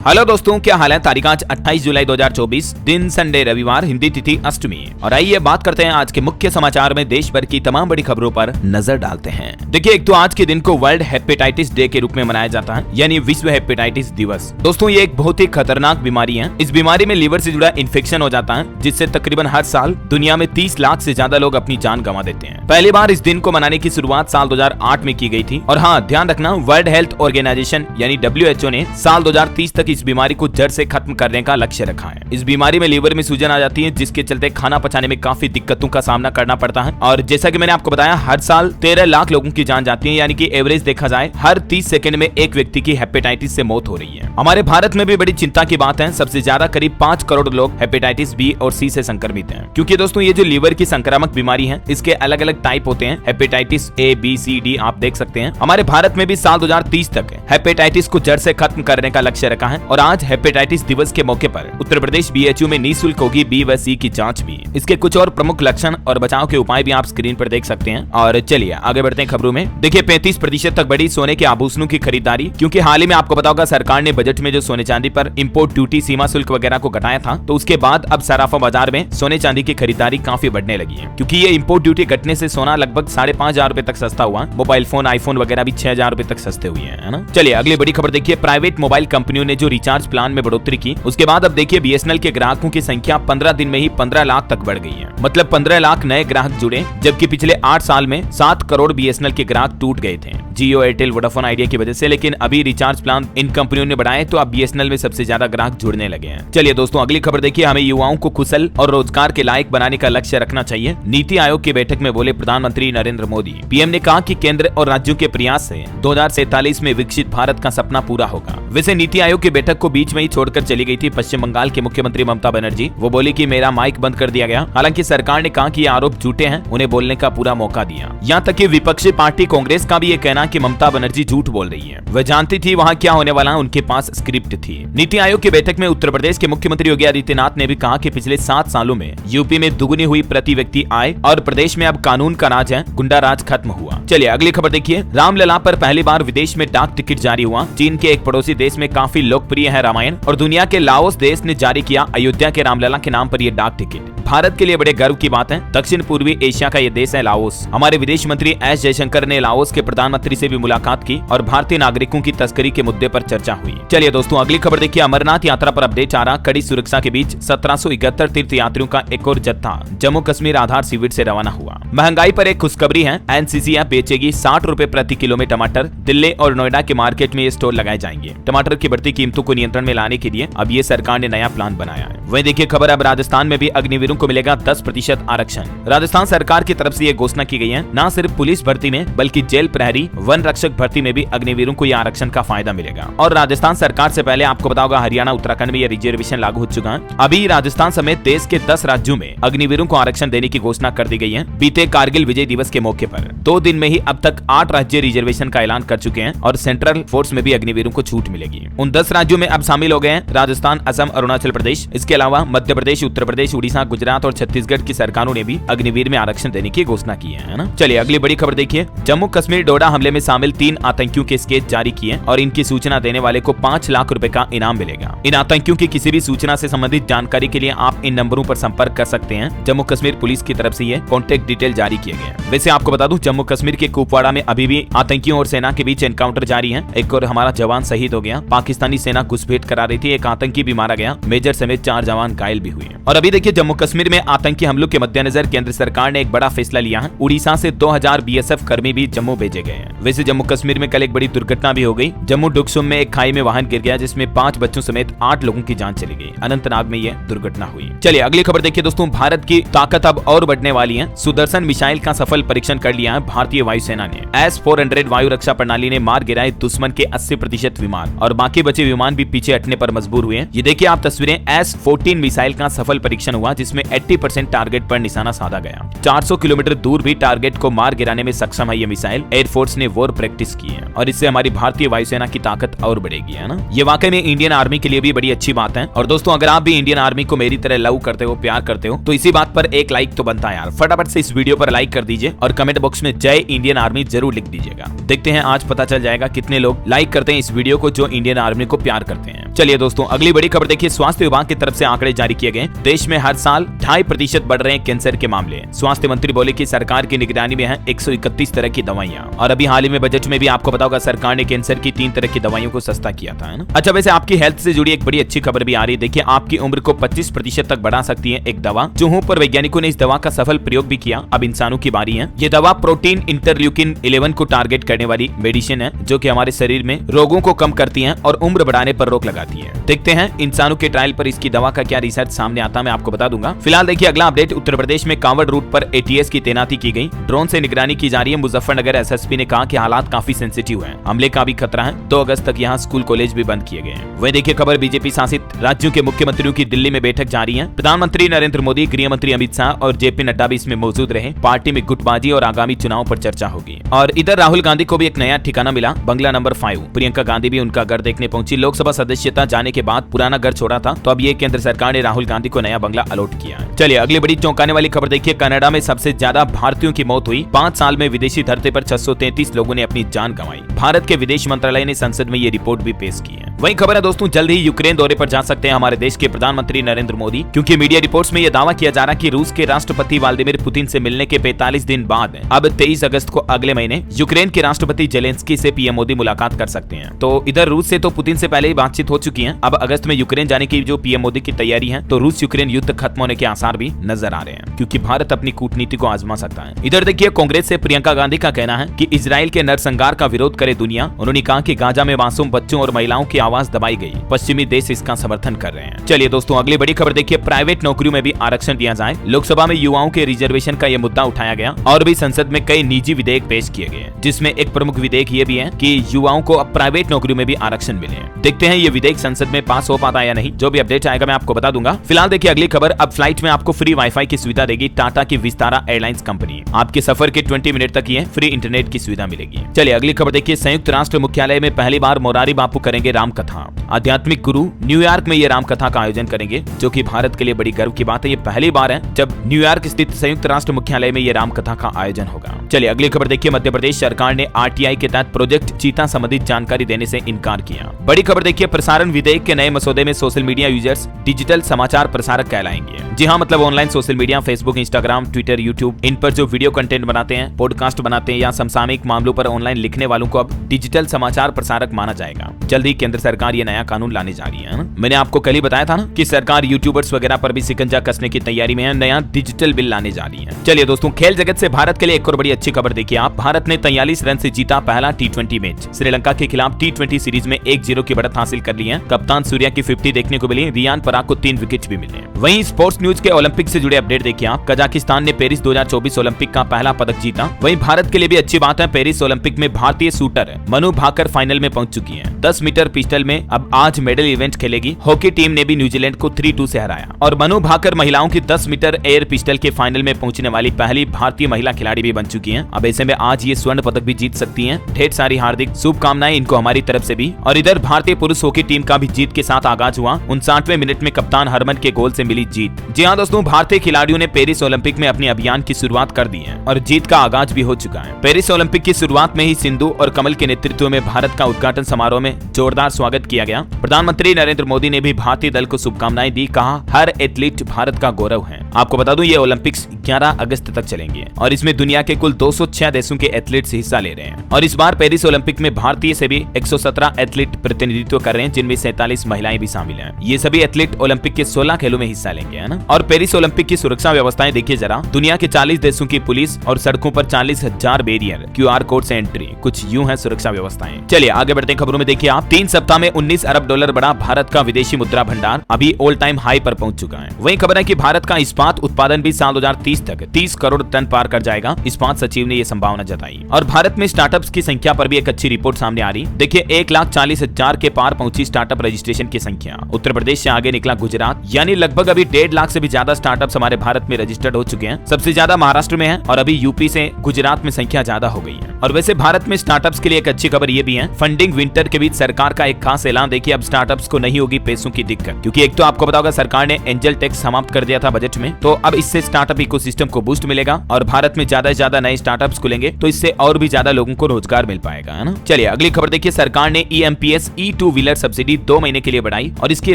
Hello दोस्तों, क्या हाल है। तारीख आज 28 जुलाई 2024, दिन संडे रविवार, हिंदी तिथि अष्टमी। और आइए बात करते हैं आज के मुख्य समाचार में देश भर की तमाम बड़ी खबरों पर नजर डालते हैं। देखिए, एक तो आज के दिन को वर्ल्ड हेपेटाइटिस डे के रूप में मनाया जाता है, यानी विश्व हेपेटाइटिस दिवस। दोस्तों, ये एक बहुत ही खतरनाक बीमारी है। इस बीमारी में लीवर से जुड़ा इन्फेक्शन हो जाता है, जिससे तकरीबन हर साल दुनिया में 30 लाख से ज्यादा लोग अपनी जान गंवा देते हैं। पहली बार इस दिन को मनाने की शुरुआत साल 2008 में की गई थी। और हाँ, ध्यान रखना, वर्ल्ड हेल्थ ऑर्गेनाइजेशन यानी WHO ने साल 2030 तक इस बीमारी को जड़ से खत्म करने का लक्ष्य रखा है। इस बीमारी में लीवर में सूजन आ जाती है, जिसके चलते खाना पचाने में काफी दिक्कतों का सामना करना पड़ता है। और जैसा कि मैंने आपको बताया, हर साल 13 लाख लोगों की जान जाती है, यानी कि एवरेज देखा जाए हर 30 सेकंड में एक व्यक्ति की हेपेटाइटिस से मौत हो रही है। हमारे भारत में भी बड़ी चिंता की बात है। सबसे ज्यादा करीब 5 करोड़ लोग हेपेटाइटिस बी और सी से संक्रमित हैं। क्योंकि दोस्तों, ये जो लीवर की संक्रामक बीमारी है, इसके अलग अलग टाइप होते हैं। Hepatitis A, B, C, D आप देख सकते हैं। हमारे भारत में भी साल 2030 तक हेपेटाइटिस को जड़ से खत्म करने का लक्ष्य रखा है। और आज हेपेटाइटिस दिवस के मौके पर उत्तर प्रदेश BHU में निःशुल्क होगी B व C की जांच भी। इसके कुछ और प्रमुख लक्षण और बचाव के उपाय भी आप स्क्रीन पर देख सकते हैं। और चलिए आगे बढ़ते हैं खबरों में। देखिए, 35% तक बढ़ी सोने के आभूषणों की खरीदारी। क्योंकि हाल ही में आपको पता होगा, सरकार ने बजट में जो सोने चांदी पर इंपोर्ट ड्यूटी सीमा शुल्क वगैरह को घटाया था, तो उसके बाद अब सराफा बाजार में सोने चांदी की खरीदारी काफी बढ़ने लगी है। क्योंकि ये इंपोर्ट ड्यूटी घटने से सोना लगभग 5,500 रुपए तक सस्ता हुआ। मोबाइल फोन, आईफोन वगैरह भी 6,000 रुपए तक सस्ते हुए हैं, है ना। चलिए अगली बड़ी खबर देखिए। प्राइवेट मोबाइल कंपनियों ने जो रिचार्ज प्लान में बढ़ोतरी की, उसके बाद अब देखिए BSNL के ग्राहकों की संख्या 15 दिन में ही 15 लाख तक बढ़ गई है। मतलब 15 लाख नए ग्राहक जुड़े, जबकि पिछले 8 साल में 7 करोड़ BSNL के ग्राहक टूट गए थे जियो, एयरटेल, वोडाफोन आइडिया की वजह से। लेकिन अभी रिचार्ज प्लान इन कंपनियों ने बढ़ाए, तो अब BSNL में सबसे ज्यादा ग्राहक जुड़ने लगे हैं। चलिए दोस्तों अगली खबर देखिए। हमें युवाओं को कुशल और रोजगार के लायक बनाने का लक्ष्य रखना चाहिए। नीति आयोग की बैठक में बोले प्रधानमंत्री नरेंद्र मोदी। PM ने कहा कि केंद्र और राज्यों के प्रयास से 2047 में विकसित भारत का सपना पूरा होगा। वैसे नीति आयोग की बैठक को बीच में ही छोड़कर चली गई थी पश्चिम बंगाल के मुख्यमंत्री ममता बनर्जी। वो बोली कि मेरा माइक बंद कर दिया गया। हालांकि सरकार ने कहा कि ये आरोप झूठे हैं, उन्हें बोलने का पूरा मौका दिया। यहाँ तक कि विपक्षी पार्टी कांग्रेस का भी ये कहना कि ममता बनर्जी झूठ बोल रही है। वह जानती थी वहाँ क्या होने वाला, उनके पास स्क्रिप्ट थी। नीति आयोग की बैठक में उत्तर प्रदेश के मुख्यमंत्री योगी आदित्यनाथ ने भी कहा कि पिछले 7 सालों में यूपी में दुगुनी हुई प्रति व्यक्ति आय और प्रदेश में अब कानून का राज है, गुंडा राज खत्म हुआ। चलिए अगली खबर देखिए। रामलला पर पहली बार विदेश में डाक टिकट जारी हुआ। चीन के एक पड़ोसी देश में काफी लोकप्रिय है रामायण, और दुनिया के लाओस देश ने जारी किया अयोध्या के रामलला के नाम पर यह डाक टिकट। भारत के लिए बड़े गर्व की बात है। दक्षिण पूर्वी एशिया का ये देश है लाओस। हमारे विदेश मंत्री S जयशंकर ने लाओस के प्रधानमंत्री से भी मुलाकात की और भारतीय नागरिकों की तस्करी के मुद्दे पर चर्चा हुई। चलिए दोस्तों अगली खबर देखिए। अमरनाथ यात्रा पर अपडेट आ रहा। कड़ी सुरक्षा के बीच 1771 तीर्थ यात्रियों का एक और जत्था जम्मू कश्मीर आधार शिविर से रवाना हुआ। महंगाई पर एक खुशखबरी है। NCC ऐप बेचेगी 60 रुपए प्रति किलो में टमाटर। दिल्ली और नोएडा के मार्केट में ये स्टॉल लगाए जाएंगे। टमाटर की बढ़ती कीमतों को नियंत्रण में लाने के लिए अब ये सरकार ने नया प्लान बनाया है। वहीं देखिए खबर, अब राजस्थान में भी अग्निवीरों को मिलेगा 10% आरक्षण। राजस्थान सरकार की तरफ से ये घोषणा की गई है। न सिर्फ पुलिस भर्ती में, बल्कि जेल प्रहरी, वन रक्षक भर्ती में भी अग्निवीरों को यह आरक्षण का फायदा मिलेगा। और राजस्थान सरकार से पहले आपको पता होगा, हरियाणा, उत्तराखंड में यह रिजर्वेशन लागू हो चुका है। अभी राजस्थान समेत देश के 10 राज्यों में अग्निवीरों को आरक्षण देने की घोषणा कर दी गई है। बीते कारगिल विजय दिवस के मौके पर 2 दिन में ही अब तक 8 राज्य रिजर्वेशन का ऐलान कर चुके हैं। और सेंट्रल फोर्स में भी अग्निवीरों को छूट मिलेगी। उन 10 राज्यों में अब शामिल हो गए हैं राजस्थान, असम, अरुणाचल प्रदेश। इसके अलावा मध्य प्रदेश, उत्तर प्रदेश, उड़ीसा, गुजरात और छत्तीसगढ़ की सरकारों ने भी अग्निवीर में आरक्षण देने की घोषणा की है ना। चलिए अगली बड़ी खबर देखिए। जम्मू कश्मीर डोडा हमले में शामिल 3 आतंकियों के स्केच जारी किए और इनकी सूचना देने वाले को 5 लाख रुपए का इनाम मिलेगा। इन आतंकियों की किसी भी सूचना से संबंधित जानकारी के लिए आप इन नंबरों पर संपर्क कर सकते हैं। जम्मू कश्मीर पुलिस की तरफ से ये कॉन्टेक्ट डिटेल जारी किए गए। वैसे आपको बता दूं, जम्मू कश्मीर के कुपवाड़ा में अभी भी आतंकियों और सेना के बीच एनकाउंटर जारी है। एक और हमारा जवान शहीद हो गया। पाकिस्तानी सेना घुसपैठ करा रही थी, एक आतंकी भी मारा गया। मेजर समेत 4 जवान घायल भी हुए। और अभी देखिए, जम्मू कश्मीर में आतंकी हमलों के मद्देनजर केंद्र सरकार ने एक बड़ा फैसला लिया है। उड़ीसा से 2000 BSF कर्मी भी जम्मू भेजे गए हैं। वैसे जम्मू कश्मीर में कल एक बड़ी दुर्घटना भी हो गई। जम्मू डुक्सुम में एक खाई में वाहन गिर गया, जिसमें 5 बच्चों समेत 8 लोगों की जान चली गई। अनंतनाग में यह दुर्घटना हुई। चलिए अगली खबर देखिए दोस्तों। भारत की ताकत अब और बढ़ने वाली है। सुदर्शन मिसाइल का सफल परीक्षण कर लिया है भारतीय वायुसेना ने। S-400 वायु रक्षा प्रणाली ने मार गिराए दुश्मन के 80% विमान, और बाकी बचे विमान भी पीछे हटने पर मजबूर हुए। ये देखिए आप तस्वीरें। S-14 मिसाइल का सफल परीक्षण हुआ, जिसमें 80% टारगेट पर निशाना साधा गया। 400 किलोमीटर दूर भी टारगेट को मार गिराने में सक्षम है ये मिसाइल। एयरफोर्स ने वॉर प्रैक्टिस की है, और इससे हमारी भारतीय वायुसेना की ताकत और बढ़ेगी, है ना। ये वाकई में इंडियन आर्मी के लिए भी बड़ी अच्छी बात है। और दोस्तों, अगर आप भी इंडियन आर्मी को मेरी तरह लव करते हो, प्यार करते हो, तो इसी बात पर एक लाइक तो बनता है यार। फटाफट से इस वीडियो पर लाइक कर दीजिए और कमेंट बॉक्स में जय इंडियन आर्मी जरूर लिख दीजिएगा। देखते हैं आज पता चल जाएगा कितने लोग लाइक करते हैं इस वीडियो को जो इंडियन आर्मी को प्यार करते हैं। चलिए दोस्तों अगली बड़ी खबर देखिए, स्वास्थ्य विभाग की तरफ से आंकड़े जारी किए गए। देश में हर साल 2.5% बढ़ रहे हैं कैंसर के मामले। स्वास्थ्य मंत्री बोले कि सरकार की निगरानी में है 131 तरह की दवाइयां। और अभी हाल ही में बजट में भी आपको पता होगा सरकार ने कैंसर की 3 तरह की दवाइयों को सस्ता किया था, है ना। अच्छा, वैसे आपकी हेल्थ से जुड़ी एक बड़ी अच्छी खबर भी आ रही है। देखिए आपकी उम्र को 25% तक बढ़ा सकती है एक दवा। चूहों पर वैज्ञानिकों ने इस दवा का सफल प्रयोग भी किया। अब इंसानों की बारी है। ये दवा प्रोटीन इंटरल्यूकिन 11 को टारगेट करने वाली मेडिसिन है, जो कि हमारे शरीर में रोगों को कम करती है और उम्र बढ़ाने पर रोक लगाती है। देखते हैं इंसानों के ट्रायल पर इसकी दवा का क्या रिसर्च सामने आता है, मैं आपको बता दूंगा। फिलहाल देखिए अगला अपडेट, उत्तर प्रदेश में कांवड़ रूट पर एटीएस की तैनाती की गई। ड्रोन से निगरानी की जा रही है। मुजफ्फरनगर एसएसपी ने कहा कि हालात काफी सेंसिटिव हैं, हमले का भी खतरा है। 2 अगस्त तक यहाँ स्कूल कॉलेज भी बंद किए गए हैं। वही देखिए खबर, बीजेपी शासित राज्यों के मुख्यमंत्रियों की दिल्ली में बैठक जारी है। प्रधानमंत्री नरेंद्र मोदी, गृह मंत्री अमित शाह और जेपी नड्डा भी इसमें मौजूद रहे। पार्टी में गुटबाजी और आगामी चुनाव पर चर्चा होगी। और इधर राहुल गांधी को भी एक नया ठिकाना मिला, बंगला नंबर 5। प्रियंका गांधी भी उनका घर देखने पहुंची। लोकसभा सदस्यता जाने के बाद पुराना घर छोड़ा था, तो अब ये केंद्र सरकार ने राहुल गांधी को नया बंगला अलॉट किया। चलिए अगली बड़ी चौंकाने वाली खबर देखिए, कनाडा में सबसे ज्यादा भारतीयों की मौत हुई। 5 साल में विदेशी धरती पर 633 लोगों ने अपनी जान गंवाई। भारत के विदेश मंत्रालय ने संसद में ये रिपोर्ट भी पेश की है। वही खबर है दोस्तों, जल्द ही यूक्रेन दौरे पर जा सकते हैं हमारे देश के प्रधानमंत्री नरेंद्र मोदी, क्योंकि मीडिया रिपोर्ट्स में यह दावा किया जा रहा है कि रूस के राष्ट्रपति व्लादिमीर पुतिन से मिलने के 45 दिन बाद अब 23 अगस्त को अगले महीने यूक्रेन के राष्ट्रपति जेलेंस्की से पीएम मोदी मुलाकात कर सकते हैं। तो इधर रूस से तो पुतिन से पहले ही बातचीत हो चुकी है। अब अगस्त में यूक्रेन जाने की जो पीएम मोदी की तैयारी है, तो रूस यूक्रेन युद्ध खत्म होने के आसार भी नजर आ रहे हैं, क्योंकि भारत अपनी कूटनीति को आजमा सकता है। इधर देखिए कांग्रेस से प्रियंका गांधी का कहना है कि इजराइल के नरसंहार का विरोध करे दुनिया। उन्होंने कहा कि गाजा में मासूम बच्चों और महिलाओं की आवाज दबाई गई, पश्चिमी देश इसका समर्थन कर रहे हैं। चलिए दोस्तों अगली बड़ी खबर देखिए, प्राइवेट नौकरियों में भी आरक्षण दिया जाए। लोकसभा में युवाओं के रिजर्वेशन का यह मुद्दा उठाया गया और भी संसद में कई निजी विधेयक पेश किए गए, जिसमें एक प्रमुख विधेयक ये भी है कि युवाओं को अब प्राइवेट नौकरियों में भी आरक्षण मिले। देखते हैं ये विधेयक संसद में पास हो पाता है या नहीं। जो भी अपडेट आएगा मैं आपको बता दूंगा। फिलहाल देखिए अगली खबर, अब फ्लाइट में आपको फ्री वाईफाई की सुविधा देगी टाटा की विस्तारा एयरलाइंस कंपनी। आपके सफर के 20 मिनट तक ये फ्री इंटरनेट की सुविधा मिलेगी। चलिए अगली खबर देखिए, संयुक्त राष्ट्र मुख्यालय में पहली बार मोरारी बापू करेंगे राम कथा। आध्यात्मिक गुरु न्यूयॉर्क में ये राम कथा का आयोजन करेंगे, जो कि भारत के लिए बड़ी गर्व की बात है। ये पहली बार है जब न्यूयॉर्क स्थित संयुक्त राष्ट्र मुख्यालय में ये राम कथा का आयोजन होगा। चलिए अगली खबर देखिए, मध्य प्रदेश सरकार ने आरटीआई के तहत प्रोजेक्ट चीता संबंधित जानकारी देने से इनकार किया। बड़ी खबर देखिए, प्रसारण विधेयक के नए मसौदे में सोशल मीडिया यूजर्स डिजिटल समाचार प्रसारक कहलाएंगे। जी हाँ, मतलब online social media, Facebook, Instagram, Twitter, YouTube, इन पर जो वीडियो कंटेंट बनाते हैं, पॉडकास्ट बनाते हैं या समसामयिक मामलों पर ऑनलाइन लिखने वालों को अब डिजिटल समाचार प्रसारक माना जाएगा। जल्द ही केंद्र सरकार ये नया कानून लाने जा रही है। मैंने आपको कल ही बताया था ना कि सरकार यूट्यूबर्स वगैरह पर भी शिकंजा कसने की तैयारी में है, नया डिजिटल बिल लाने जा रही है। चलिए दोस्तों, खेल जगत से भारत के लिए एक और बड़ी अच्छी खबर देखिए आप। भारत ने 43 रन से जीता पहला T20 मैच। श्रीलंका के खिलाफ T20 सीरीज में 1-0 की बढ़त हासिल कर ली है। कप्तान सूर्या की 50 देखने को मिली, रियान पराग को 3 विकेट भी मिले। वहीं स्पोर्ट्स न्यूज के ओलंपिक से जुड़े अपडेट देखिए आप। कजाकिस्तान ने पेरिस 2024 ओलंपिक का पहला पदक जीता। वहीं भारत के लिए भी अच्छी बात है, पेरिस ओलंपिक में भारतीय शूटर मनु भाकर फाइनल में पहुंच चुकी है। 10 मीटर पिस्टल में अब आज मेडल इवेंट खेलेगी। हॉकी टीम ने भी न्यूजीलैंड को 3-2 से हराया और मनु भाकर महिलाओं की 10 मीटर एयर पिस्टल के फाइनल में पहुंचने वाली पहली भारतीय महिला खिलाड़ी भी बन चुकी हैं। अब ऐसे में आज ये स्वर्ण पदक भी जीत सकती हैं। ढेर सारी हार्दिक शुभकामनाएं इनको हमारी तरफ से भी। और इधर भारतीय पुरुष हॉकी टीम का भी जीत के साथ आगाज हुआ। 59वें मिनट में कप्तान हरमन के गोल से मिली जीत। जी हाँ दोस्तों, भारतीय खिलाड़ियों ने पेरिस ओलंपिक में अपने अभियान की शुरुआत कर दी है और जीत का आगाज भी हो चुका है। पेरिस ओलंपिक की शुरुआत में ही सिंधु और कमल के नेतृत्व में भारत का उद्घाटन समारोह में जोरदार स्वागत किया गया। प्रधानमंत्री नरेंद्र मोदी ने भी भारतीय दल को शुभकामनाएं दी। कहा हर एथलीट भारत का गौरव है। आपको बता दूं ये ओलंपिक्स 11 अगस्त तक चलेंगे और इसमें दुनिया के कुल 206 देशों के एथलीट्स हिस्सा ले रहे हैं। और इस बार पेरिस ओलंपिक में भारतीय से भी 117 एथलीट प्रतिनिधित्व कर रहे हैं, जिनमें 47 महिलाएं भी शामिल हैं। ये सभी एथलीट ओलंपिक के 16 खेलों में हिस्सा लेंगे, है ना। और पेरिस ओलंपिक की सुरक्षा व्यवस्थाएं देखिए जरा। दुनिया के 40 देशों की पुलिस और सड़कों पर 40,000 बैरियर, QR कोड से एंट्री, कुछ यूं है सुरक्षा व्यवस्थाएं। चलिए आगे बढ़ते हैं खबरों में। देखिए आप, 3 सप्ताह में $19 अरब बढ़ा भारत का विदेशी मुद्रा भंडार, अभी ऑल टाइम हाई पर पहुंच चुका है। वही खबर है कि भारत का इस्पात उत्पादन भी साल 2030 तक 30 करोड़ टन पार कर जाएगा। इस्पात सचिव ने यह संभावना जताई। और भारत में स्टार्टअप्स की संख्या पर भी एक अच्छी रिपोर्ट सामने आ रही। देखिए 1,40,000 के पार पहुंची स्टार्टअप रजिस्ट्रेशन की संख्या। उत्तर प्रदेश से आगे निकला गुजरात, यानी लगभग अभी 1.5 लाख से भी ज्यादा स्टार्टअप्स हमारे भारत में रजिस्टर्ड हो चुके हैं। सबसे ज्यादा महाराष्ट्र में है और अभी यूपी से गुजरात में संख्या ज्यादा हो गई है। और वैसे भारत में स्टार्टअप्स के लिए एक अच्छी खबर ये भी है, फंडिंग विंटर के बीच सरकार का एक खास ऐलान। देखिए अब स्टार्टअप्स को नहीं होगी पैसों की दिक्कत, क्योंकि एक तो आपको पता होगा सरकार ने एंजल टैक्स समाप्त कर दिया था बजट में, में, तो अब इससे स्टार्टअप इकोसिस्टम को बूस्ट मिलेगा और भारत में ज्यादा से ज्यादा नए स्टार्टअप्स खुलेंगे, तो इससे और भी ज्यादा लोगों को रोजगार मिल पाएगा, है ना। चलिए अगली खबर देखिए, सरकार ने EMPS ई-2 व्हीलर सब्सिडी 2 महीने के लिए बढ़ाई और इसकी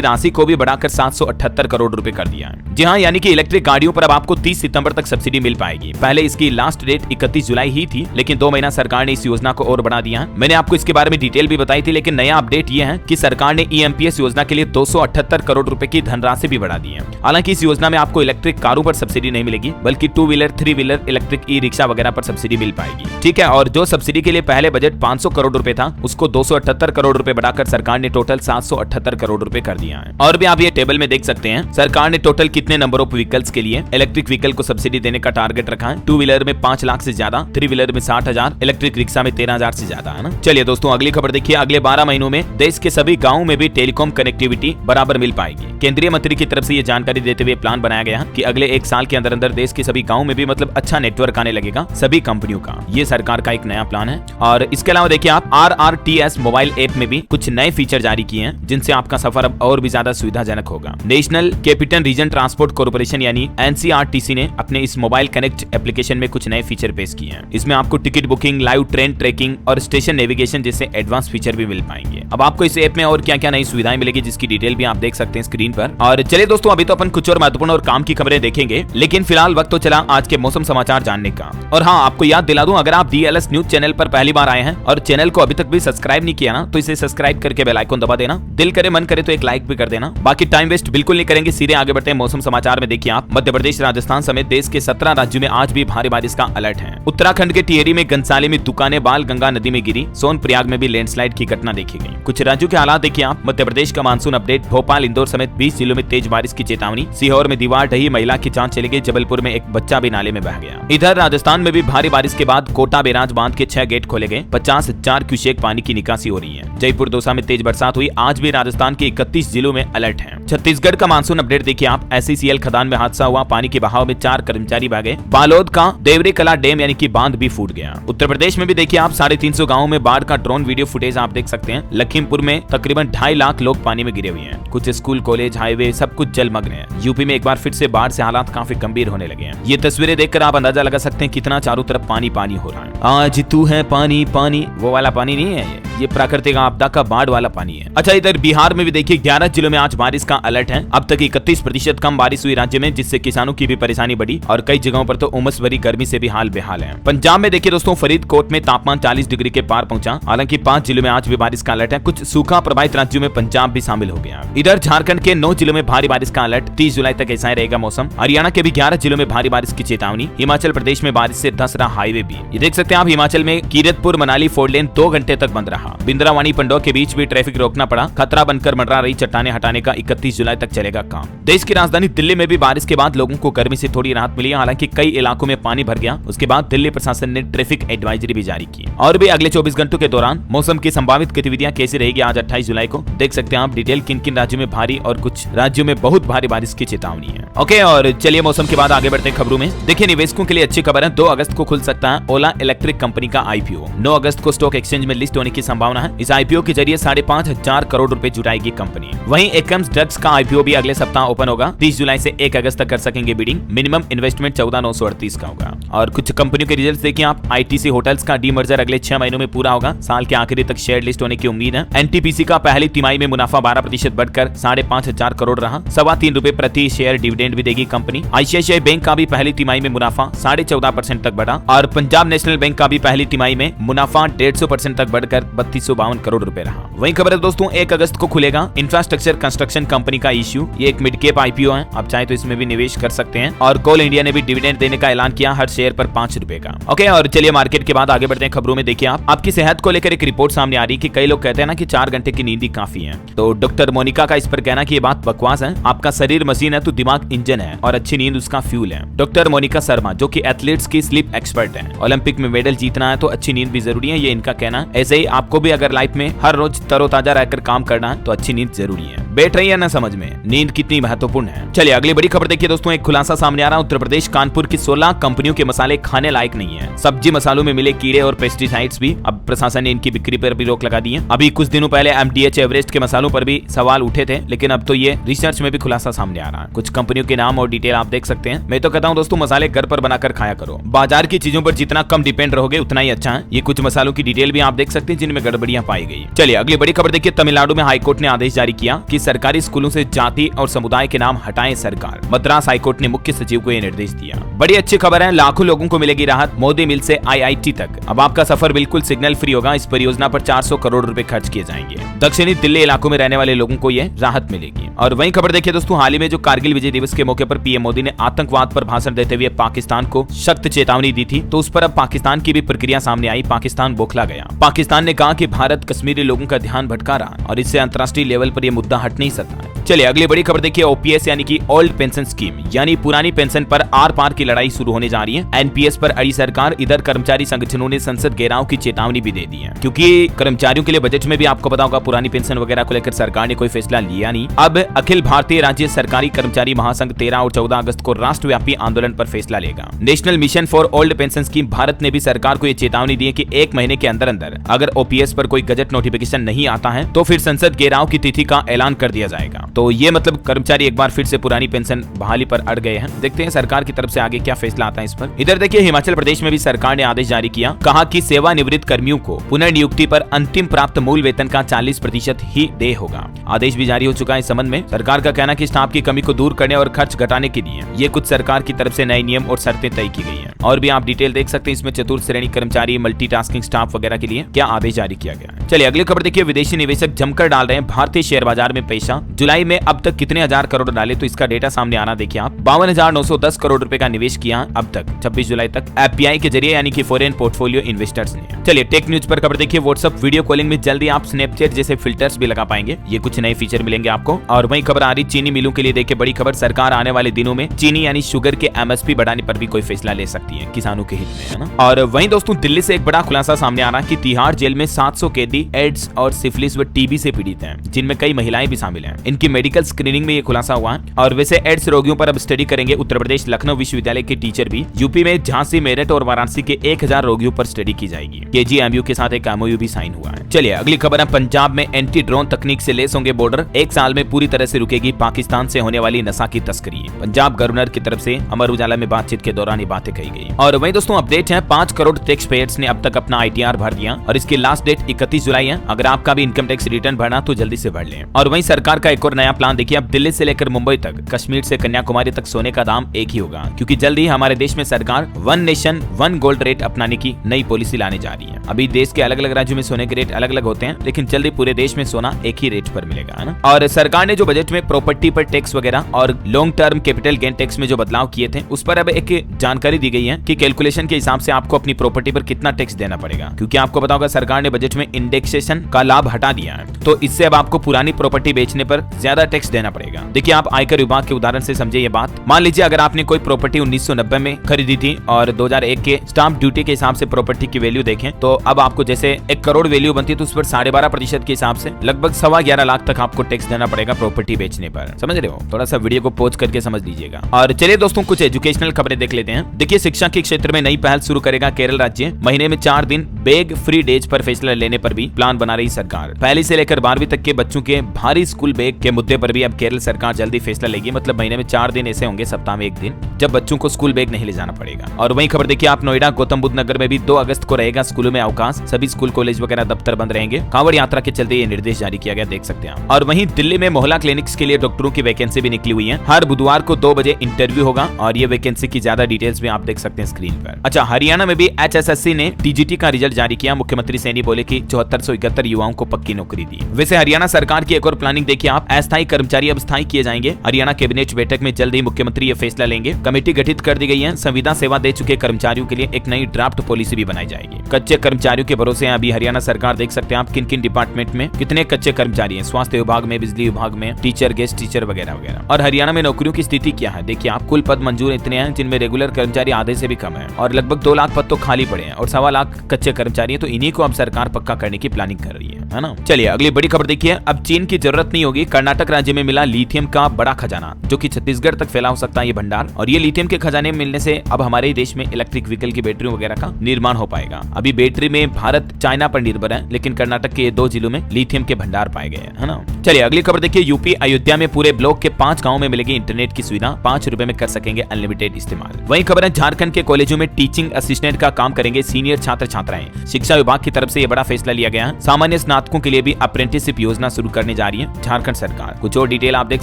राशि को भी बढ़ाकर 778 करोड़ रुपए कर दिया है। जी हाँ, यानी कि इलेक्ट्रिक गाड़ियों पर अब आपको 30 सितंबर तक सब्सिडी मिल पाएगी। पहले इसकी लास्ट डेट 31 जुलाई ही थी, लेकिन 2 महीना सरकार ने इस योजना को और बढ़ा दिया है। मैंने आपको इसके बारे में डिटेल भी बताई थी, लेकिन नया अपडेट ये है कि सरकार ने EMPS योजना के लिए 278 करोड़ रुपए की धनराशि भी बढ़ा दी है। हालांकि इस योजना में आपको इलेक्ट्रिक कारों पर सब्सिडी नहीं मिलेगी, बल्कि 2 व्हीलर 3 व्हीलर इलेक्ट्रिक ई-रिक्शा वगैरह पर सब्सिडी मिल पाएगी, ठीक है। और जो सब्सिडी के लिए पहले बजट 500 करोड़ रुपए था, उसको 278 करोड़ रुपए बढ़ाकर सरकार ने टोटल 778 करोड़ रुपए कर दिया है। और भी आप ये टेबल में देख सकते हैं सरकार ने टोटल कितने नंबर ऑफ व्हीकल्स के लिए इलेक्ट्रिक व्हीकल को सब्सिडी देने का टारगेट रखा है। 2 व्हीलर में 5 लाख से ज्यादा, 3 व्हीलर में 60,000, इलेक्ट्रिक रिक्शा में 13,000 से ज्यादा, है ना। चलिए दोस्तों अगली खबर देखिए, अगले 12 महीनों में देश के सभी गाँव में भी टेलीकॉम कनेक्टिविटी बराबर मिल पाएगी। केंद्रीय मंत्री की तरफ से ये जानकारी देते हुए प्लान बनाया गया कि अगले 1 साल के अंदर अंदर देश के सभी गाँव में भी मतलब अच्छा नेटवर्क आने लगेगा सभी कंपनियों का। ये सरकार का एक नया प्लान है। और इसके अलावा देखिए आप RRTS मोबाइल ऐप में भी कुछ नए फीचर जारी किए हैं, जिनसे आपका सफर अब और भी ज्यादा सुविधाजनक होगा। National capital region transport corporation यानी NCRTC ने अपने इस मोबाइल कनेक्ट एप्लीकेशन में कुछ नए फीचर पेश किए हैं। इसमें आपको ticket booking, live train tracking और स्टेशन नेविगेशन जैसे एडवांस फीचर भी मिल पाएंगे। अब आपको इस ऐप में और क्या क्या नई सुविधाएं मिलेगी, जिसकी डिटेल भी आप देख सकते हैं स्क्रीन पर। और चलिए दोस्तों अभी तो अपन कुछ और महत्वपूर्ण और काम की खबरें देखेंगे, लेकिन फिलहाल वक्त तो चला आज के मौसम समाचार जानने का। और हाँ, आपको याद दिला दूं, अगर आप DLS न्यूज चैनल पर पहली बार आए हैं और चैनल को अभी तक भी सब्सक्राइब नहीं किया ना, तो इसे सब्सक्राइब करके बेल आइकन दबा देना। दिल करे मन करे तो एक लाइक भी कर देना। बाकी टाइम वेस्ट बिल्कुल नहीं करेंगे, सीधे आगे बढ़ते हैं मौसम समाचार में। देखिए आप, मध्य प्रदेश, राजस्थान समेत देश के 17 राज्यों में आज भी भारी बारिश का अलर्ट है। उत्तराखंड के टिहरी में, गंसाले में दुकानें बाल गंगा नदी में गिरी। सोनप्रयाग में भी लैंडस्लाइड की घटना देखी गई। कुछ राज्यों के हालात देखिए आप, मध्य प्रदेश का मानसून अपडेट, भोपाल, इंदौर समेत 20 जिलों में तेज बारिश की चेतावनी। सीहोर में दीवार ढही, महिला की जान चली गई। जबलपुर में एक बच्चा भी नाले में बह गया। इधर राजस्थान में भी भारी बारिश के बाद कोटा बैराज बांध के 6 गेट खोले गए। 50,000 क्यूसेक पानी की निकासी हो रही है। जयपुर दौसा में तेज बरसात हुई। आज भी राजस्थान के 31 जिलों में अलर्ट है। छत्तीसगढ़ का मानसून अपडेट देखिए आप, SCCL खदान में हादसा हुआ। पानी के बहाव में 4 कर्मचारी बह गए। बालोद का देवरी कला डैम यानी कि बांध भी फूट गया। उत्तर प्रदेश में भी देखिए आप, 350 गाँव में बाढ़ का ड्रोन वीडियो फुटेज आप देख सकते हैं। लखीमपुर में तकरीबन 2.5 लाख लोग पानी में गिरे हुए हैं। कुछ स्कूल, कॉलेज, हाईवे सब कुछ जलमग्न है। यूपी में एक बार फिर से बाढ़ से हालात काफी गंभीर होने लगे हैं। ये तस्वीरें देखकर आप अंदाजा लगा सकते हैं कितना चारों तरफ पानी पानी हो रहा है। आज तू है पानी पानी, वो वाला पानी नहीं है ये प्राकृतिक आपदा का बाढ़ वाला पानी है। अच्छा, इधर बिहार में भी देखिए 11 जिलों में आज बारिश का अलर्ट है। अब तक 31% कम बारिश हुई राज्य में, जिससे किसानों की भी परेशानी बढ़ी और कई जगहों पर तो उमस भरी गर्मी से भी हाल बेहाल है। पंजाब में देखिए दोस्तों, फरीदकोट में तापमान 40 डिग्री के पार पहुंचा। हालांकि 5 जिलों में आज भी बारिश का अलर्ट है। कुछ सूखा प्रभावित राज्यों में पंजाब भी शामिल हो गया। इधर झारखंड के 9 जिलों में भारी बारिश का अलर्ट। 30 जुलाई तक ऐसा ही रहेगा मौसम। हरियाणा के भी 11 जिलों में भारी बारिश की चेतावनी। हिमाचल प्रदेश में बारिश से धंस रहा हाईवे भी। ये देख सकते हैं आप, हिमाचल में कीरतपुर मनाली 4 लेन 2 घंटे तक बंद रहा। बिंद्रावानी पंडोह के बीच भी ट्रैफिक रोकना पड़ा। खतरा बनकर मंडरा रही चट्टाने हटाने का 31 जुलाई तक चलेगा काम। देश की राजधानी दिल्ली में भी बारिश के बाद लोगों को गर्मी से थोड़ी राहत मिली। हालांकि कई इलाकों में पानी भर गया। उसके बाद दिल्ली प्रशासन ने ट्रैफिक एडवाइजरी भी जारी की। और भी अगले 24 घंटों के दौरान मौसम की संभावित गतिविधियां कैसी रहेगी आज 28 जुलाई को, देख सकते हैं आप डिटेल किन किन राज्यों में भारी और कुछ राज्यों में बहुत भारी बारिश की चेतावनी है। ओके, और चलिए मौसम के बाद आगे बढ़ते हैं खबरों में। देखिए निवेशकों के लिए अच्छी खबर है, 2 अगस्त को खुल सकता है ओला इलेक्ट्रिक कंपनी का IPO। 9 अगस्त को स्टॉक एक्सचेंज में लिस्ट होने की संभावना है। इस IPO के जरिए 5,500 करोड़ रुपए जुटाएगी कंपनी। वहीं एकम्स ड्रग्स का IPO भी अगले सप्ताह ओपन होगा। 30 जुलाई से 1 अगस्त तक कर सकेंगे बिडिंग। मिनिमम इन्वेस्टमेंट 14,938 का होगा। और कुछ कंपनियों के रिजल्ट देखिए आप, ITC होटल्स का डीमर्जर अगले 6 महीनों में पूरा होगा। साल के आखिरी तक शेयर लिस्ट होने की उम्मीद है। NTPC का पहली तिमाही में मुनाफा 12% बढ़कर 5,500 करोड़ रहा। 3.25 रुपए प्रति शेयर डिविडेंड भी देगी कंपनी। ICICI बैंक का भी पहली तिमाही में मुनाफा 14.5% तक बढ़ा। और पंजाब नेशनल बैंक का भी पहली तिमाही में मुनाफा 150% तक बढ़कर 3252 करोड़ रुपए रहा। वहीं खबर है दोस्तों, 1 अगस्त को खुलेगा इंफ्रास्ट्रक्चर कंस्ट्रक्शन कंपनी का इश्यू। ये एक मिड कैप IPO है, आप चाहे तो इसमें भी निवेश कर सकते हैं। और कोल इंडिया ने भी डिविडेंड देने का ऐलान किया, हर शेयर पर 5 रुपए का। ओके, और चलिए मार्केट के बाद आगे बढ़ते हैं खबरों में। देखिए आप, आपकी सेहत को लेकर एक रिपोर्ट सामने आ रही कि कई लोग कहते हैं ना कि 4 घंटे की नींद ही काफी है। तो डॉक्टर मोनिका का इस पर कहना कि ये बात बकवास है। आपका शरीर मशीन है तो दिमाग इंजन है और अच्छी नींद उसका फ्यूल है। डॉक्टर मोनिका शर्मा, जो कि एथलीट्स की स्लीप एक्सपर्ट है, ओलंपिक में मेडल जीतना है तो अच्छी नींद भी जरूरी है, ये इनका कहना है। ऐसे ही आपको भी अगर लाइफ में हर रोज तरोताजा रहकर काम करना है तो अच्छी नींद जरूरी है। बैठ रही है ना समझ में, नींद कितनी महत्वपूर्ण है। चलिए अगली बड़ी खबर देखिए दोस्तों, एक खुलासा सामने आ रहा है। उत्तर प्रदेश कानपुर की 16 कंपनियों के मसाले खाने लायक नहीं है। सब्जी मसालों में मिले कीड़े और पेस्टिसाइड्स भी, अब प्रशासन ने इनकी बिक्री पर भी रोक लगा दी है। अभी कुछ दिनों पहले MDH एवरेस्ट के मसालों पर भी सवाल उठे थे, लेकिन अब तो ये रिसर्च में भी खुलासा सामने आ रहा है। कुछ कंपनियों के नाम और डिटेल आप देख सकते हैं। मैं तो कहता हूँ दोस्तों मसाले घर पर बनाकर खाया करो। बाजार की चीजों पर जितना कम डिपेंड रहोगे उतना ही अच्छा है। ये कुछ मसालों की डिटेल भी आप देख सकते हैं जिनमें गड़बड़ियां पाई गई। चलिए अगली बड़ी खबर देखिए। तमिलनाडु में हाईकोर्ट ने आदेश जारी किया कि सरकारी स्कूलों से जाति और समुदाय के नाम हटाएं सरकार। मद्रास हाईकोर्ट ने मुख्य सचिव को यह निर्देश दिया। बड़ी अच्छी खबर है, लाखों लोगों को मिलेगी राहत। मोदी मिल से IIT तक अब आपका सफर बिल्कुल सिग्नल फ्री होगा। इस परियोजना पर 400 करोड़ रुपए खर्च किए जाएंगे। दक्षिणी दिल्ली इलाकों में रहने वाले लोगों को यह राहत मिलेगी। और वहीं खबर देखिए दोस्तों, हाल ही में जो कारगिल विजय दिवस के मौके पर पीएम मोदी ने आतंकवाद पर भाषण देते हुए पाकिस्तान को सख्त चेतावनी दी थी, तो उस पर अब पाकिस्तान की भी प्रक्रिया सामने आई। पाकिस्तान बौखला गया। पाकिस्तान ने कहा कि भारत कश्मीरी लोगों का ध्यान भटका रहा और इससे अंतर्राष्ट्रीय लेवल पर यह मुद्दा हट नहीं सकता। चलिए अगली बड़ी खबर देखिए। OPS यानी कि ओल्ड पेंशन स्कीम यानी पुरानी पेंशन पर आर पार की लड़ाई शुरू होने जा रही है। NPS पर अड़ी सरकार। इधर कर्मचारी संगठनों ने संसद घेराव की चेतावनी भी दे दी है, क्योंकि कर्मचारियों के लिए बजट में भी आपको पता होगा पुरानी पेंशन वगैरह को लेकर सरकार ने कोई फैसला लिया नहीं। अब अखिल भारतीय राज्य सरकारी कर्मचारी महासंघ 13 और 14 अगस्त को राष्ट्रव्यापी आंदोलन पर फैसला लेगा। National mission for old pension scheme Bharat ने भी सरकार को यह चेतावनी दी है कि 1 महीने के अंदर अंदर अगर OPS पर कोई गजट नोटिफिकेशन नहीं आता है तो फिर संसद घेराव की तिथि का ऐलान कर दिया जाएगा। तो ये मतलब कर्मचारी एक बार फिर से पुरानी पेंशन बहाली पर अड़ गए हैं। देखते हैं सरकार की तरफ से आगे क्या फैसला आता है इस पर। इधर देखिए हिमाचल प्रदेश में भी सरकार ने आदेश जारी किया। कहा कि सेवानिवृत्त कर्मियों को पुनर्नियुक्ति पर अंतिम प्राप्त मूल वेतन का 40% ही देय होगा। आदेश भी जारी हो चुका है इस संबंध में। सरकार का कहना है कि स्टाफ की कमी को दूर करने और खर्च घटाने के लिए ये कुछ सरकार की तरफ से नए नियम और शर्तें तय की गई हैं। और भी आप डिटेल देख सकते हैं इसमें। चतुर्थ श्रेणी कर्मचारी, मल्टीटास्किंग स्टाफ वगैरह के लिए क्या आदेश जारी किया गया है। चलिए अगली खबर देखिए। विदेशी निवेशक जमकर डाल रहे हैं भारतीय शेयर बाजार में पैसा। जुलाई में अब तक कितने हजार करोड़ डाले तो इसका डेटा सामने आना देखिए आप। 52,910 करोड़ रुपए का निवेश किया अब तक 26 जुलाई तक FPI के जरिए यानी कि फॉरेन पोर्टफोलियो इन्वेस्टर्स ने। चलिए टेक न्यूज पर खबर देखिए। व्हाट्सएप वीडियो कॉलिंग में जल्दी आप स्नैपचैट जैसे फिल्टर्स भी लगा पाएंगे। ये कुछ नए फीचर मिलेंगे आपको। और वही खबर आ रही चीनी मिलों के लिए। देखिए बड़ी खबर, सरकार आने वाले दिनों में चीनी यानी शुगर के MSP बढ़ाने पर भी कोई फैसला ले सकती है किसानों के हित में, है ना। और वहीं दोस्तों दिल्ली से एक बड़ा खुलासा सामने आ रहा है कि तिहाड़ जेल में 700 कैदी एड्स और सिफिलिस व TB से पीड़ित हैं, जिनमें कई महिलाएं भी शामिल हैं। इनकी मेडिकल स्क्रीनिंग में ये खुलासा हुआ है। और वैसे एड्स रोगियों पर अब स्टडी करेंगे उत्तर प्रदेश लखनऊ विश्वविद्यालय के टीचर भी। यूपी में झांसी, मेरठ और वाराणसी के 1000 रोगियों पर स्टडी की जाएगी। KGMU के साथ एक MOU भी साइन हुआ है। चलिए अगली खबर है। पंजाब में एंटी ड्रोन तकनीक से लेस होंगे बॉर्डर। 1 साल में पूरी तरह से रुकेगी पाकिस्तान से होने वाली नशा की तस्करी। पंजाब गवर्नर की तरफ से अमर उजाला में बातचीत के दौरान ये बातें कही गई। और वहीं दोस्तों अपडेट है, 5 करोड़ टैक्स पेयर्स ने अब तक अपना ITR भर दिया और इसकी लास्ट डेट 31 जुलाई है। अगर आपका भी इनकम टैक्स रिटर्न भरना तो जल्दी से भर लें। और वहीं सरकार का एक और नया प्लान देखिए। अब दिल्ली से लेकर मुंबई तक, कश्मीर से कन्याकुमारी तक सोने का दाम एक ही होगा, क्योंकि जल्द ही हमारे देश में सरकार 1 नेशन 1 गोल्ड रेट अपनाने की नई पॉलिसी लाने जा रही है। अभी देश के अलग अलग राज्यों में सोने के रेट अलग अलग होते हैं, लेकिन जल्दी पूरे देश में सोना एक ही रेट पर मिलेगा, है ना। और सरकार ने जो बजट में प्रॉपर्टी पर टैक्स वगैरह और long term capital gain tax में जो बदलाव किए थे उस पर अब एक जानकारी दी गई है कि कैलकुलेशन के हिसाब से आपको अपनी प्रॉपर्टी पर कितना टैक्स देना पड़ेगा। क्योंकि आपको पता होगा सरकार ने बजट में इंडेक्सेशन का लाभ हटा दिया है, तो इससे अब आपको पुरानी प्रॉपर्टी बेचने पर ज्यादा टैक्स देना पड़ेगा। देखिए आप आयकर विभाग के उदाहरण से समझे ये बात। मान लीजिए अगर आपने कोई प्रॉपर्टी 1990 में खरीदी थी और 2001 के स्टाम्प ड्यूटी के हिसाब से प्रॉपर्टी की वैल्यू देखें तो अब आपको जैसे 1 करोड़ वैल्यू बनती है तो उस पर 12.5% के हिसाब से लगभग 11.25 लाख तक आपको टैक्स देना पड़ेगा प्रॉपर्टी बेचने पर। समझ रहे हो? थोड़ा सा वीडियो को पॉज करके समझ लीजिएगा। और चलिए दोस्तों कुछ एजुकेशनल खबरें देख लेते हैं। देखिए शिक्षा के क्षेत्र में नई पहल शुरू करेगा केरल राज्य। महीने में 4 दिन बैग फ्री डेज पर फैसला लेने पर भी प्लान बना रही सरकार। पहली से लेकर 12वीं तक के बच्चों के भारी स्कूल बैग के मुद्दे पर भी अब केरल सरकार जल्दी फैसला लेगी। मतलब महीने में 4 दिन ऐसे होंगे, सप्ताह में 1 दिन, जब बच्चों को स्कूल बैग नहीं ले जाना पड़ेगा। और वही खबर देखिए आप नोएडा गौतम बुद्ध नगर में भी 2 अगस्त को रहेगा स्कूलों में अवकाश। सभी स्कूल कॉलेज वगैरह दफ्तर बंद रहेंगे। कांवड़ यात्रा के चलते ये निर्देश जारी किया गया, देख सकते हैं। और वहीं दिल्ली में मोहल्ला क्लिनिक्स के लिए डॉक्टरों की वैकेंसी भी निकली हुई है। हर बुधवार को 2 बजे इंटरव्यू होगा और ये वैकेंसी की ज्यादा डिटेल्स भी आप देख सकते हैं स्क्रीन पर। अच्छा, हरियाणा में भी HSSC ने TGT का रिजल्ट जारी किया। मुख्यमंत्री सैनी बोले कि 7471 युवाओं को पक्की नौकरी दी। वैसे हरियाणा सरकार की एक और प्लानिंग देखिए आप। अस्थायी कर्मचारी अब स्थायी किए जाएंगे। हरियाणा कैबिनेट बैठक में जल्द ही मुख्यमंत्री ये फैसला लेंगे। कमेटी गठित कर दी गई है। संविदा सेवा दे चुके कर्मचारियों के लिए एक नई ड्राफ्ट पॉलिसी भी बनाई जाएगी। कच्चे कर्मचारियों के भरोसे अभी हरियाणा सरकार, देख सकते हैं आप किन किन डिपार्टमेंट में कितने कच्चे कर्मचारी हैं। स्वास्थ्य विभाग में, बिजली विभाग में, टीचर, गेस्ट टीचर वगैरह वगैरह। और हरियाणा में नौकरियों की स्थिति क्या है देखिए आप। कुल पद मंजूर इतने हैं जिनमें रेगुलर कर्मचारी आधे से भी कम है और लगभग 2 लाख पद तो खाली पड़े हैं और 1.25 लाख कच्चे कर्मचारी हैं। तो इन्हीं को अब सरकार पक्का करने की प्लानिंग कर रही है ना। चलिए अगली बड़ी खबर देखिए। अब चीन की जरूरत नहीं होगी, कर्नाटक राज्य में मिला लिथियम का बड़ा खजाना जो कि छत्तीसगढ़ तक फैला हो सकता है ये भंडार। और ये लिथियम के खजाने मिलने से अब हमारे देश में इलेक्ट्रिक व्हीकल की बैटरी वगैरह का निर्माण हो पाएगा। अभी बैटरी में भारत चाइना पर निर्भर है, लेकिन कर्नाटक के 2 जिलों में लिथियम के भंडार पाए गए हैं, है ना। चलिए अगली खबर देखिए। यूपी अयोध्या में पूरे ब्लॉक के 5 गांवों में मिलेगी इंटरनेट की सुविधा, 5 रुपए में कर सकेंगे अनलिमिटेड इस्तेमाल। वहीं खबर है झारखंड के कॉलेजों में टीचिंग असिस्टेंट का काम करेंगे सीनियर छात्र छात्राएं। शिक्षा विभाग की तरफ से यह बड़ा फैसला लिया गया है। सामान्य स्नातकों के लिए भी अप्रेंटिसशिप योजना शुरू करने जा रही है झारखंड सरकार। कुछ और डिटेल आप देख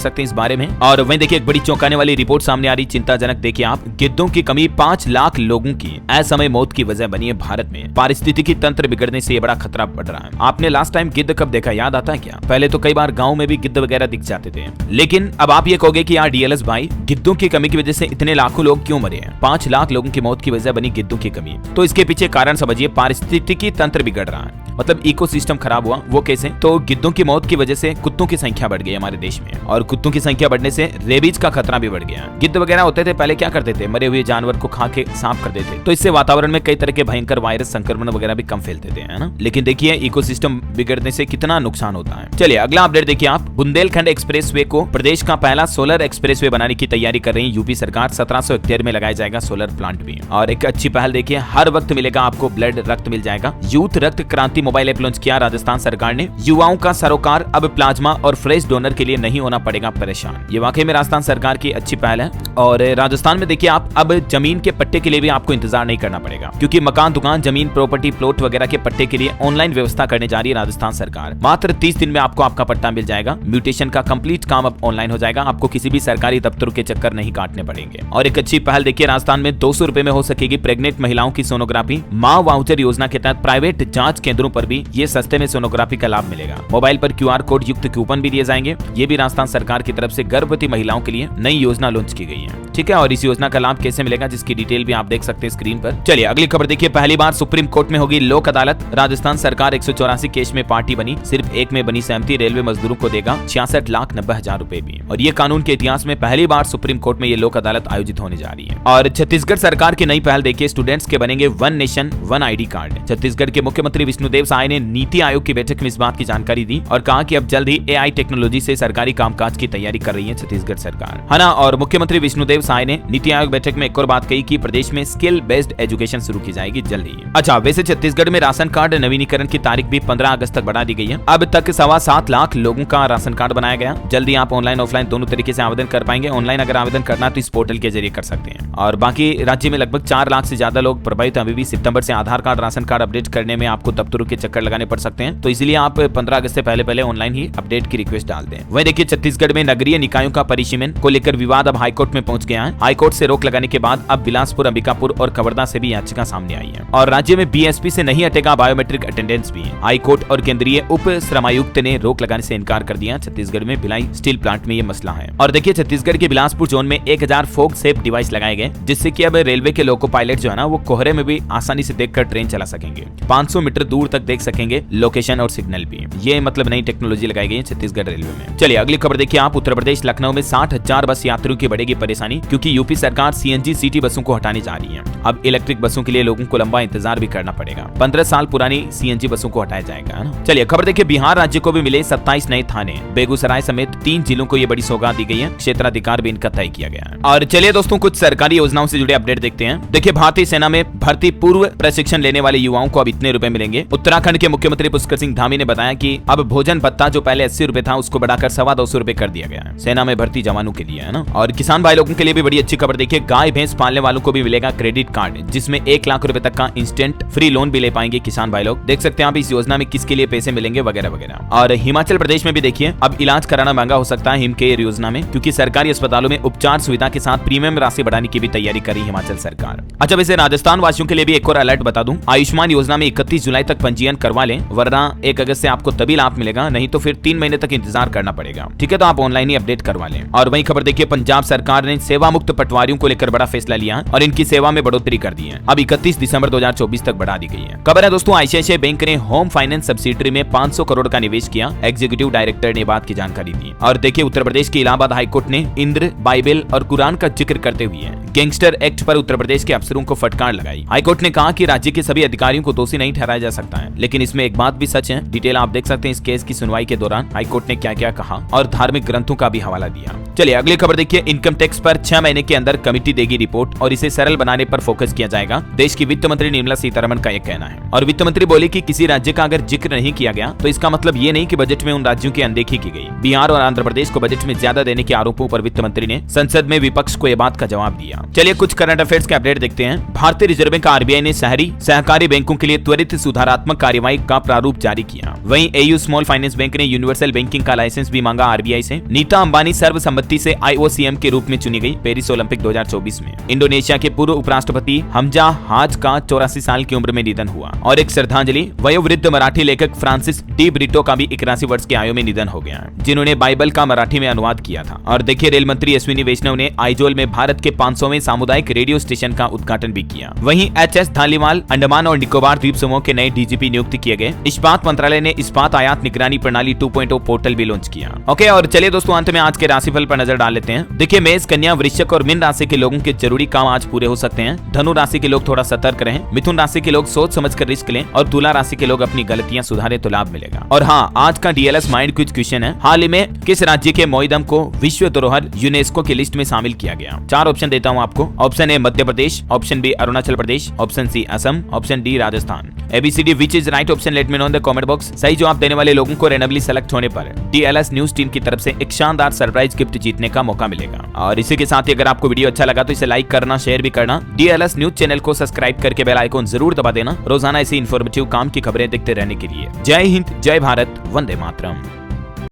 सकते हैं इस बारे में। और वहीं देखिए एक बड़ी चौंकाने वाली रिपोर्ट सामने आ रही, चिंताजनक देखिए आप। गिद्धों की कमी 5 लाख लोगों की असमय मौत की वजह बनी है भारत में। पारिस्थितिकी तंत्र बिगड़ने से ये बड़ा खतरा बढ़ रहा है। आपने लास्ट टाइम गिद्ध कब देखा, याद आता है क्या? पहले तो कई बार गाँव में भी गिद्ध वगैरह दिख जाते थे, लेकिन अब आप ये कहोगे कि यार डीएलएस भाई, गिद्धों की कमी की वजह से इतने लाखों लोग क्यों मरे हैं? 5 लाख लोगों की मौत की वजह बनी गिद्धों की कमी। तो इसके पीछे कारण समझिए, पारिस्थितिकी तंत्र बिगड़ रहा है, मतलब इकोसिस्टम खराब हुआ। वो कैसे? तो गिद्धों की मौत की वजह से कुत्तों की संख्या बढ़ गई हमारे देश में, और कुत्तों की संख्या बढ़ने से रेबीज का खतरा भी बढ़ गया। गिद्ध वगैरह होते थे पहले, क्या करते थे? मरे हुए जानवर को खा के साफ कर देते, तो इससे वातावरण में कई तरह के भयंकर वायरस संक्रमण वगैरह भी कम फैलते थे, है ना। लेकिन देखिए इकोसिस्टम बिगड़ने से कितना नुकसान होता है। चलिए अगला अपडेट देखिए आप। बुंदेलखंड एक्सप्रेसवे को प्रदेश का पहला सोलर एक्सप्रेसवे बनाने की तैयारी कर रही है यूपी सरकार। 1700 हेक्टेयर में लगाया जाएगा सोलर प्लांट भी। और एक अच्छी पहल देखिए, हर वक्त मिलेगा आपको ब्लड, रक्त मिल जाएगा। यूथ रक्त क्रांति मोबाइल ऐप लॉन्च किया राजस्थान सरकार ने। युवाओं का सरोकार, अब प्लाज्मा और फ्रेश डोनर के लिए नहीं होना पड़ेगा परेशान। ये वाकई में राजस्थान सरकार की अच्छी पहल है। और राजस्थान में देखिए आप, अब जमीन के पट्टे के लिए भी आपको इंतजार नहीं करना पड़ेगा, क्योंकि मकान, दुकान, जमीन, प्रॉपर्टी, प्लॉट वगैरह के पट्टे के लिए ऑनलाइन व्यवस्था करने जा रही है राजस्थान सरकार। मात्र 30 दिन में आपको आपका पट्टा मिल जाएगा। म्यूटेशन का कंप्लीट काम अब ऑनलाइन हो जाएगा, आपको किसी भी सरकारी दफ्तरों के चक्कर नहीं काटने पड़ेंगे। और एक अच्छी पहल देखिए, राजस्थान में 200 रुपए में हो सकेगी प्रेग्नेंट महिलाओं की सोनोग्राफी। मां वाउचर योजना के तहत प्राइवेट जांच केंद्रों पर भी ये सस्ते में सोनोग्राफी का लाभ मिलेगा। मोबाइल पर QR कोड युक्त कूपन भी दिए जाएंगे। ये भी राजस्थान सरकार की तरफ से गर्भवती महिलाओं के लिए नई योजना लॉन्च की गई है, ठीक है। और इस योजना का लाभ कैसे मिलेगा, जिसकी डिटेल भी आप देख सकते हैं स्क्रीन पर। चलिए अगली खबर देखिए। पहली बार सुप्रीम कोर्ट में होगी लोक अदालत। राजस्थान सरकार 184 केस में पार्टी बनी, सिर्फ एक में बनी सहमति। रेलवे मजदूरों को देगा 66,90,000 रुपए भी। और ये कानून के इतिहास में पहली बार सुप्रीम कोर्ट में ये लोक अदालत आयोजित होने जा रही है। और छत्तीसगढ़ सरकार की नई पहल देखिए, स्टूडेंट्स के बनेंगे 1 नेशन 1 ID कार्ड। छत्तीसगढ़ के मुख्यमंत्री विष्णुदेव साय ने नीति आयोग की बैठक में इस बात की जानकारी दी और कहा कि अब जल्द ही AI टेक्नोलॉजी से सरकारी कामकाज की तैयारी कर रही है छत्तीसगढ़ सरकार, है ना। और मुख्यमंत्री विष्णुदेव साय ने नीति आयोग बैठक में एक और बात कही कि प्रदेश में स्किल बेस्ड एजुकेशन शुरू की जाएगी जल्द ही। अच्छा, वैसे छत्तीसगढ़ में राशन कार्ड नवीनीकरण की तारीख भी 15 अगस्त तक बढ़ा दी गई है। अब तक 7.25 लाख लोगों का राशन कार्ड बनाया गया। जल्दी आप ऑनलाइन ऑफलाइन दोनों तरीके से आवेदन कर पाएंगे। ऑनलाइन अगर आवेदन करना तो इस पोर्टल के जरिए कर सकते हैं। और बाकी राज्य में लगभग 4 लाख से ज्यादा लोग प्रभावित हैं। अभी भी सितंबर से आधार कार्ड, राशन कार्ड अपडेट करने में आपको दफ्तरों के चक्कर लगाने पड़ सकते हैं, तो इसलिए आप 15 अगस्त से पहले ऑनलाइन ही अपडेट की रिक्वेस्ट डाल दें। वहीं देखिए छत्तीसगढ़ में नगरीय निकायों का परिसीमन को लेकर विवाद अब हाईकोर्ट में पहुंच गया है। हाईकोर्ट से रोक लगाने के बाद अब बिलासपुर, अंबिकापुर और कवर्धा से भी याचिका सामने आई है। और राज्य में BSP से नहीं हटेगा बायोमेट्रिक अटेंडेंस भी। हाईकोर्ट और केंद्रीय उप श्रमायुक्त ने रोक लगाने से इनकार कर दिया। छत्तीसगढ़ में भिलाई स्टील प्लांट में ये मसला है। और देखिए छत्तीसगढ़ के बिलासपुर जोन में 1000 फोग सेफ डिवाइस लगाए गए, जिससे कि अब रेलवे के लोको पायलट जो है ना, वो कोहरे में भी आसानी से देखकर ट्रेन चला सकेंगे। 500 मीटर दूर तक देख सकेंगे लोकेशन और सिग्नल भी। ये मतलब नई टेक्नोलॉजी लगाई गई है छत्तीसगढ़ रेलवे में। चलिए अगली खबर देखिए आप। उत्तर प्रदेश लखनऊ में 60,000 बस यात्रियों की बढ़ेगी परेशानी, क्योंकि यूपी सरकार CNG सिटी बसों को हटाने जा रही है। अब इलेक्ट्रिक बसों के लिए लोगों को लंबा इंतजार भी करना पड़ेगा। 15 साल पुरानी CNG बसों को हटाया जाएगा, है ना। चलिए खबर देखिए। बिहार राज्य को भी मिले 27 नए थाने। बेगूसराय समेत 3 जिलों को ये बड़ी सौगात दी गई है। क्षेत्राधिकार भी इनका तय किया गया है। और चलिए दोस्तों, कुछ सरकारी योजनाओं से जुड़े अपडेट देखते हैं। देखिए भारतीय सेना में भर्ती पूर्व प्रशिक्षण लेने वाले युवाओं को अब इतने रुपए मिलेंगे। उत्तराखंड के मुख्यमंत्री पुष्कर सिंह धामी ने बताया कि अब भोजन भत्ता जो पहले 80 रुपए था, उसको बढ़ाकर 225 रुपए कर दिया गया है। सेना में भर्ती जवानों के लिए, है ना। और किसान भाई लोगों के लिए भी बड़ी अच्छी खबर देखिए। गाय भैंस पालने वालों को भी मिलेगा क्रेडिट कार्ड, जिसमें 1 लाख रुपए तक का इंस्टेंट फ्री लोन भी ले पाएंगे किसान भाई लोग। देख सकते हैं आप इस योजना में किसके लिए पैसे मिलेंगे वगैरह वगैरह। और हिमाचल प्रदेश में भी देखिए, अब इलाज कराना महंगा हो सकता है हिम केयर योजना में, क्योंकि सरकारी अस्पतालों में उपचार सुविधा के साथ प्रीमियम राशि बढ़ाने की भी तैयारी करी हिमाचल सरकार। अच्छा, वैसे राजस्थान वासियों के लिए भी एक और अलर्ट बता दूं। आयुष्मान योजना में 31 जुलाई तक पंजीयन करवा लें, वरना 1 अगस्त से आपको तभी लाभ मिलेगा, नहीं तो फिर 3 महीने तक इंतजार करना पड़ेगा, ठीक है। तो आप ऑनलाइन ही अपडेट करवा लें। और वही खबर देखिए, पंजाब सरकार ने सेवा मुक्त पटवारियों को लेकर बड़ा फैसला लिया और इनकी सेवा में बढ़ोतरी कर दी है। अब 31 दिसंबर 2024 तक बढ़ा दी गई है। खबर है दोस्तों, ICICI बैंक ने होम फाइनेंस सब्सिडरी में 500 करोड़ का निवेश किया। एग्जीक्यूटिव डायरेक्टर ने बात की जानकारी दी। और देखिए उत्तर प्रदेश के इलाहाबाद हाईकोर्ट ने इंद्र, बाइबल और कुरान का जिक्र करते हुए गैंगस्टर एक्ट पर उत्तर प्रदेश के अफसरों को फटकार लगाई। हाईकोर्ट ने कहा कि राज्य के सभी अधिकारियों को दोषी नहीं ठहराया जा सकता है, लेकिन इसमें एक बात भी सच है। डिटेल आप देख सकते हैं इस केस की सुनवाई के दौरान हाईकोर्ट ने क्या क्या कहा और धार्मिक ग्रंथों का भी हवाला दिया। चलिए अगली खबर देखिए। इनकम टैक्स पर 6 महीने के अंदर कमेटी देगी रिपोर्ट और इसे सरल बनाने पर फोकस किया जाएगा, देश की वित्त मंत्री निर्मला सीतारमण का यह कहना है। और वित्त मंत्री बोले कि किसी राज्य का अगर जिक्र नहीं किया गया तो इसका मतलब ये नहीं कि बजट में उन राज्यों की अनदेखी की गई। बिहार और आंध्र प्रदेश को बजट में ज्यादा देने के आरोपों पर वित्त मंत्री ने संसद में विपक्ष को यह बात का जवाब दिया। चलिए कुछ करंट अफेयर्स के अपडेट देखते हैं। भारतीय रिजर्व बैंक आरबीआई ने शहरी सहकारी बैंकों के लिए त्वरित सुधारात्मक कार्यवाही का प्रारूप जारी किया। वहीं एयू स्मॉल फाइनेंस बैंक ने यूनिवर्सल बैंकिंग का लाइसेंस भी मांगा आरबीआई से। नीता अंबानी सर्वसम्मति से आईओसीएम के रूप में चुनी गई पेरिस ओलंपिक 2024 में। इंडोनेशिया के पूर्व उपराष्ट्रपति हमजा हाज का 84 साल की उम्र में निधन हुआ। और एक श्रद्धांजलि, वयोवृद्ध मराठी लेखक फ्रांसिस डी ब्रिटो का भी 81 वर्ष की आयु में निधन हो गया, जिन्होंने बाइबल का मराठी में अनुवाद किया था। और देखिए रेल मंत्री अश्विनी वैष्णव ने आइजोल में भारत के 500वें सामुदायिक रेडियो स्टेशन का उद्घाटन भी किया। वहीं एचएस धालीवाल अंडमान और निकोबार द्वीप समूह के नए डीजीपी नियुक्त किए गए। इस्पात मंत्रालय ने इस्पात आयात निगरानी प्रणाली 2.0 पोर्टल भी लॉन्च किया। ओके, और चलिए दोस्तों अंत में आज के राशिफल पर नजर डाल लेते हैं। देखिए मेष, कन्या, वृश्चिक और मीन राशि के लोगों के जरूरी काम आज पूरे हो सकते हैं। धनु राशि के लोग थोड़ा सतर्क रहें। मिथुन राशि के लोग सोच समझकर रिस्क लें और तुला राशि के लोग अपनी गलतियां सुधारें तो लाभ मिलेगा। और हाँ, आज का डीएलएस माइंड क्विज क्वेश्चन है, हाल ही में किस राज्य के मोइदम को विश्व धरोहर यूनेस्को की लिस्ट में शामिल किया गया? 4 ऑप्शन देता हूँ आपको। Option A Madhya Pradesh, option B Arunachal Pradesh, option C Assam, option D Rajasthan. A B C D which is right option let me know in the comment box. सही जवाब देने वाले लोगों को रैंडमली सेलेक्ट होने पर डीएलएस न्यूज टीम की तरफ से एक शानदार सरप्राइज गिफ्ट जीतने का मौका मिलेगा। और इसी के साथ ही अगर आपको वीडियो अच्छा लगा तो इसे लाइक करना, शेयर भी करना। डीएलएस न्यूज चैनल को सब्सक्राइब करके बेल आइकन जरूर दबा देना रोजाना ऐसी इन्फॉर्मेटिव काम की खबरें देखते रहने के लिए। जय हिंद, जय भारत, वंदे मातरम।